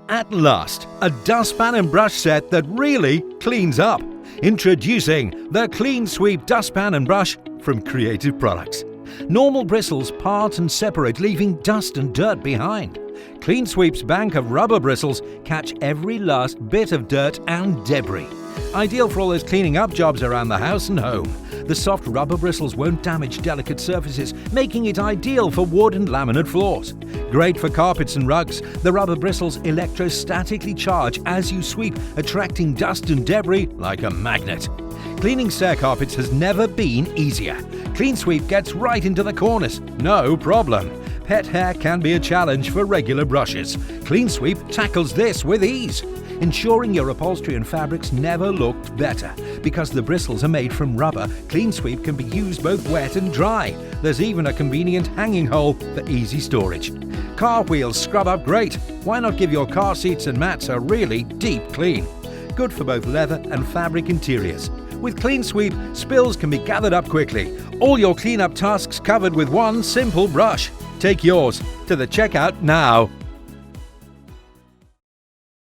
At last, a dustpan and brush set that really cleans up. Introducing the Clean Sweep Dustpan and Brush from Creative Products. Normal bristles part and separate, leaving dust and dirt behind. Clean Sweep's bank of rubber bristles catch every last bit of dirt and debris. Ideal for all those cleaning up jobs around the house and home. The soft rubber bristles won't damage delicate surfaces, making it ideal for wood and laminate floors. Great for carpets and rugs, the rubber bristles electrostatically charge as you sweep, attracting dust and debris like a magnet. Cleaning stair carpets has never been easier. Clean Sweep gets right into the corners, no problem. Pet hair can be a challenge for regular brushes. Clean Sweep tackles this with ease, ensuring your upholstery and fabrics never looked better. Because the bristles are made from rubber, Clean Sweep can be used both wet and dry. There's even a convenient hanging hole for easy storage. Car wheels scrub up great. Why not give your car seats and mats a really deep clean? Good for both leather and fabric interiors. With Clean Sweep, spills can be gathered up quickly. All your cleanup tasks covered with one simple brush. Take yours to the checkout now.